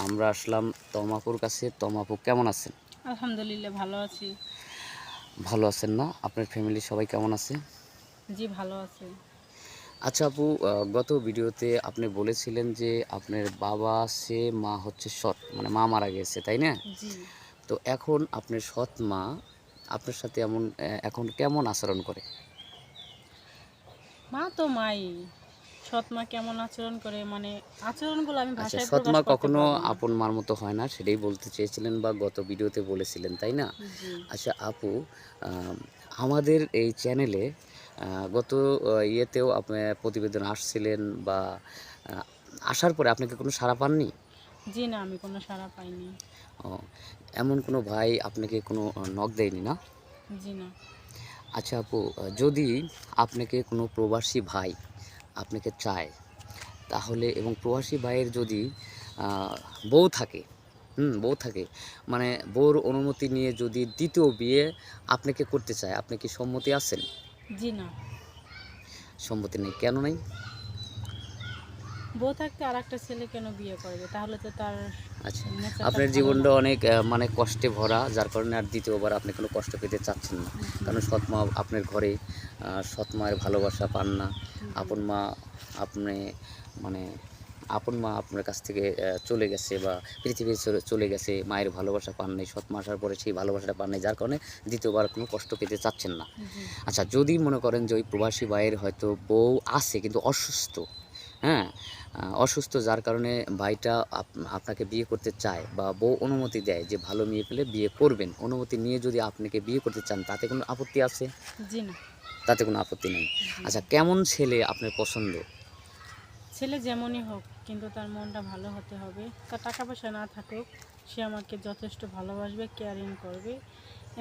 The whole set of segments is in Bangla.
আমরা আসলাম তমাপুর কাছে। তমাপু কেমন আছেন? আলহামদুলিল্লাহ ভালো আছি। ভালো আছেন না? আপনার ফ্যামিলির সবাই কেমন আছে? জি, ভালো আছে। আচ্ছা আপু, গত ভিডিওতে আপনি বলেছিলেন যে আপনার বাবা আছে, মা হচ্ছে সৎ, মানে মা মারা গেছে, তাই না? জি। তো এখন আপনার সৎ মা আপনার সাথে এখন কেমন আচরণ করে? মা তো মাই। সৎ মা কেমন আচরণ করে মানে আচরণগুলো আমি আচ্ছা, ভাষায় সৎ প্রকাশ মা করতে কখনো পারব না। আপন মার মতো হয় না, সেটাই বলতে চেয়েছিলেন বা গত ভিডিওতে বলেছিলেন, তাই না? জি। আচ্ছা আপু, আমাদের এই চ্যানেলে গত ইয়েতেও প্রতিবেদন আসছিলেন বা আ আসার পরে আপনি কি কোনো সাড়া পাননি? জি না, আমি কোনো সাড়া পাইনি। ও, এমন কোনো ভাই আপনাকে কোনো নক দেয়নি না? জি না। আচ্ছা আপু, যদি আপনাকে কোনো প্রবাসী ভাই আপনাকে চায়, তাহলে এবং প্রবাসী ভাইয়ের যদি আ বউ থাকে, বউ থাকে, মানে বউর অনুমতি নিয়ে যদি ২য় বিয়ে আপনাকে করতে চায়, আপনি কি সম্মতি আছেন? জি না। সম্মতি নেই, কেন নেই? বউ থাকতে আরেকটা ছেলে কেন বিয়ে করবে? তাহলে তো তার আচ্ছা, নেচারটা আপনার ভালো না। জীবনটা অনেক মানে কষ্টে ভরা, যার কারণে আর ২য় বার আপনি কোনো কষ্ট পেতে চাচ্ছেন না। জি, কারণ সৎ মা আপনার ঘরে, সৎ মায়ের ভালোবাসা পান না। জি, আপন মা আপনি মানে আপন মা আপনার কাছ থেকে চলে গেছে বা পৃথিবী চলে গেছে, মায়ের ভালোবাসা পান নাই। সৎ মা আসার পরে সেই ভালোবাসাটা পান নাই, যার কারণে ২য় বার কোনো কষ্ট পেতে চাচ্ছেন না। জি, আচ্ছা, যদি মনে করেন যে ওই প্রবাসী ভাইয়ের হয়তো বউ আছে কিন্তু অসুস্থ, হ্যাঁ? অসুস্থ, যার কারণে ভাইটা আপনাকে বিয়ে করতে চায় বা বউ অনুমতি দেয় যে ভালো মেয়ে পেলে বিয়ে করবেন। অনুমতি নিয়ে যদি আপনাকে বিয়ে করতে চান, তাতে কোনো আপত্তি আছে? জি না। তাতে কোনো আপত্তি নেই। জি। আচ্ছা, কেমন ছেলে আপনার পছন্দ? ছেলে যেমনই হোক কিন্তু তার মনটা ভালো হতে হবে। তার টাকা পয়সা না থাকুক, সে আমাকে যথেষ্ট ভালোবাসবে, কেয়ারিং করবে।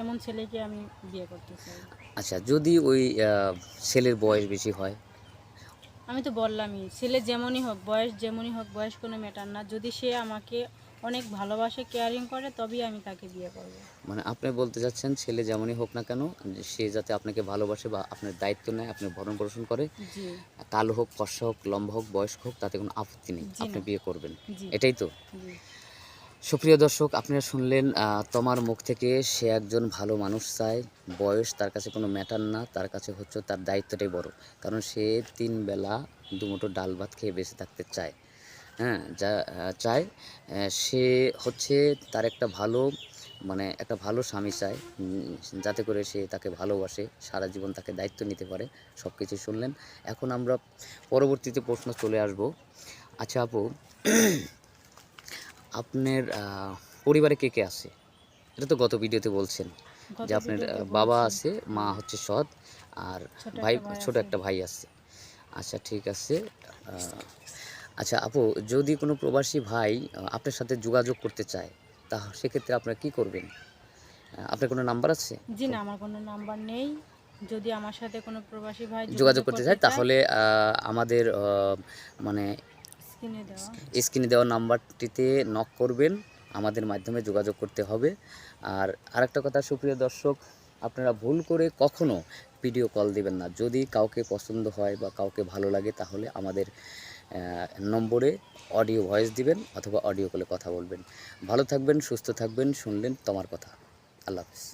এমন ছেলেকে আমি বিয়ে করতে চাই। আচ্ছা, যদি ওই ছেলের বয়স বেশি হয়? আমি তো বললামই, ছেলে যেমনই হোক, বয়স যেমনই হোক, বয়স কোনো ম্যাটার না। যদি সে আমাকে অনেক ভালোবাসে, কেয়ারিং করে, তবেই আমি তাকে বিয়ে করব। মানে আপনি বলতে চাচ্ছেন ছেলে যেমনই হোক না কেন, যে সে যাতে আপনাকে ভালোবাসে বা আপনার দায়িত্ব নেয়, আপনার ভরণ-পোষণ করে। জি, কালো হোক, ফর্সা হোক, লম্বা হোক, বয়স্ক হোক, তাতে কোনো আপত্তি নেই। জি আপনি না, বিয়ে করবেন। জি, এটাই তো? জি, সুপ্রিয় দর্শক, আপনারা শুনলেন তমার মুখ থেকে। সে একজন ভালো মানুষ চায়। বয়স তার কাছে কোনো ম্যাটার না। তার কাছে হচ্ছে তার দায়িত্বটাই বড়। কারণ সে ৩ বেলা দুমুঠো ডাল ভাত খেয়ে বেঁচে থাকতে চায়। হ্যাঁ? চায়। সে হচ্ছে তার একটা ভালো স্বামী চায়। যাতে করে সে তাকে ভালোবাসে, সারা জীবন তাকে দায়িত্ব নিতে পারে। সবকিছু শুনলেন। এখন আমরা পরবর্তীতে প্রশ্ন চলে আসব। আচ্ছা আপু, আপনার পরিবারে কে আছে? এটা তো গত ভিডিওতে বলছেন গত যে আপনার ভিডিওতে বাবা বলছি। আছে, মা হচ্ছে সৎ, আর ছোট ভাই, একটা ভাই ছোট আছে। একটা ভাই আছে। আচ্ছা, ঠিক আছে। আ আচ্ছা আপু, যদি কোনো প্রবাসী ভাই আপনার সাথে যোগাযোগ করতে চায়, সেক্ষেত্রে আপনারা কি করবেন? আপনার কোনো নাম্বার আছে? জি না, আমার কোনো নাম্বার নেই। যদি আমার সাথে কোনো প্রবাসী ভাই যোগাযোগ যোগাযোগ করতে করতে চায়, চায়, তাহলে আমাদের মানে স্ক্রিনে দেওয়া। স্ক্রিনে দেওয়া নাম্বারটিতে নক করবেন। আমাদের মাধ্যমে যোগাযোগ করতে হবে। আর আরেকটা কথা, সুপ্রিয় দর্শক, আপনারা ভুল করে কখনো ভিডিও কল দিবেন না। যদি কাউকে পছন্দ হয় বা কাউকে ভালো লাগে, তাহলে আমাদের নম্বরে অডিও ভয়েস দিবেন অথবা অডিও কলে কথা বলবেন। ভালো থাকবেন, সুস্থ থাকবেন। শুনলেন তমার কথা। আল্লাহ হাফেজ।